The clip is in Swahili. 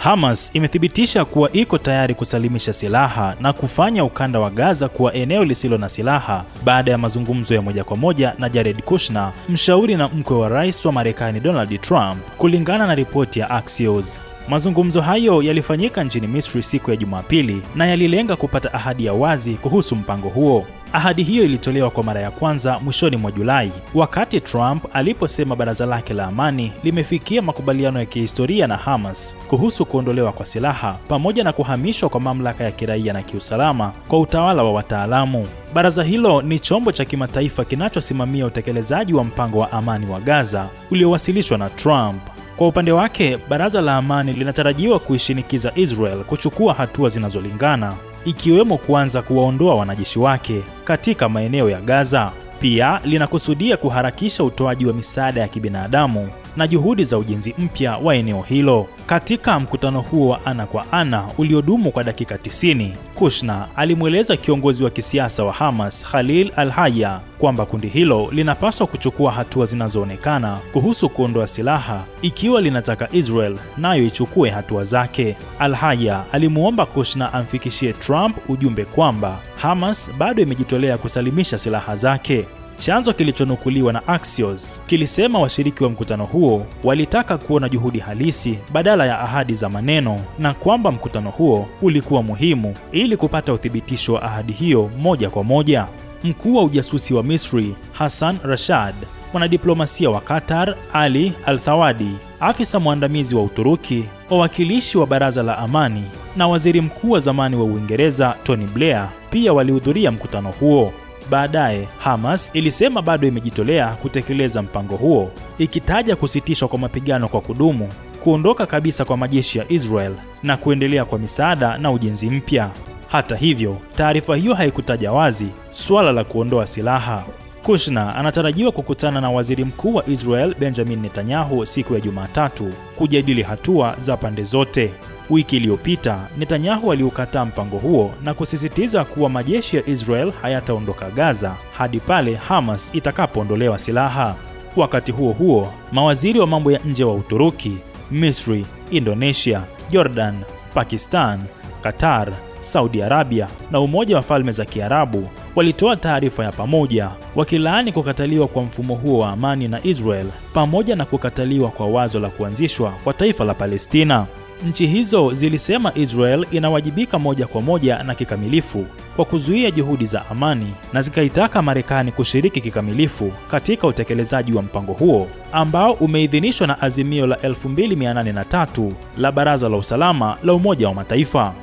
Hamas imethibitisha kuwa iko tayari kusalimisha silaha na kufanya ukanda wa Gaza kuwa eneo lisilo na silaha baada ya mazungumzo ya moja kwa moja na Jared Kushner, mshauri na mkwe wa rais wa Marekani Donald Trump, kulingana na ripoti ya Axios. Mazungumzo hayo yalifanyika nchini Misri siku ya Jumapili na yalilenga kupata ahadi ya wazi kuhusu mpango huo. Ahadi hiyo ilitolewa kwa mara ya kwanza mwishoni mwa Julai, wakati Trump aliposema baraza lake la amani limefikia makubaliano ya kihistoria na Hamas kuhusu kuondolewa kwa silaha pamoja na kuhamishwa kwa mamlaka ya kiraia na kiusalama kwa utawala wa wataalamu. Baraza hilo ni chombo cha kimataifa kinachosimamia utekelezaji wa mpango wa amani wa Gaza uliowasilishwa na Trump. Kwa upande wake, baraza la amani linatarajiwa kuishinikiza Israel kuchukua hatua zinazolingana, ikiwemo kuanza kuwaondoa wanajeshi wake katika maeneo ya Gaza. Pia linakusudia kuharakisha utoaji wa misaada ya kibinadamu na juhudi za ujenzi mpya wa eneo hilo. Katika mkutano huo wa ana kwa ana uliodumu kwa dakika 90, Kushner alimweleza kiongozi wa kisiasa wa Hamas Khalil al-Hayya kwamba kundi hilo linapaswa kuchukua hatua zinazoonekana kuhusu kuondoa silaha ikiwa linataka Israel nayo ichukue hatua zake. Al-Hayya alimuomba Kushner amfikishie Trump ujumbe kwamba Hamas bado imejitolea kusalimisha silaha zake. Chanzo kilichonukuliwa na Axios kilisema washiriki wa mkutano huo walitaka kuona juhudi halisi badala ya ahadi za maneno, na kwamba mkutano huo ulikuwa muhimu ili kupata uthibitisho wa ahadi hiyo moja kwa moja. Mkuu wa ujasusi wa Misri Hassan Rashad, mwanadiplomasia wa Qatar Ali Al-Thawadi, afisa mwandamizi wa Uturuki, wawakilishi wa baraza la amani na waziri mkuu wa zamani wa Uingereza Tony Blair pia walihudhuria mkutano huo. Baadaye, Hamas ilisema bado imejitolea kutekeleza mpango huo, ikitaja kusitishwa kwa mapigano kwa kudumu, kuondoka kabisa kwa majeshi ya Israel na kuendelea kwa misaada na ujenzi mpya. Hata hivyo, taarifa hiyo haikutaja wazi suala la kuondoa silaha. Kushner anatarajiwa kukutana na waziri mkuu wa Israel Benjamin Netanyahu siku ya Jumatatu kujadili hatua za pande zote. Wiki iliyopita, Netanyahu aliukataa mpango huo na kusisitiza kuwa majeshi ya Israel hayataondoka Gaza hadi pale Hamas itakapoondolewa silaha. Wakati huo huo, mawaziri wa mambo ya nje wa Uturuki, Misri, Indonesia, Jordan, Pakistan, Qatar, Saudi Arabia na Umoja wa Falme za Kiarabu walitoa taarifa ya pamoja wakilaani kukataliwa kwa mfumo huo wa amani na Israel pamoja na kukataliwa kwa wazo la kuanzishwa kwa taifa la Palestina. Nchi hizo zilisema Israel inawajibika moja kwa moja na kikamilifu kwa kuzuia juhudi za amani, na zikaitaka Marekani kushiriki kikamilifu katika utekelezaji wa mpango huo ambao umeidhinishwa na azimio la 2803 la Baraza la Usalama la Umoja wa Mataifa.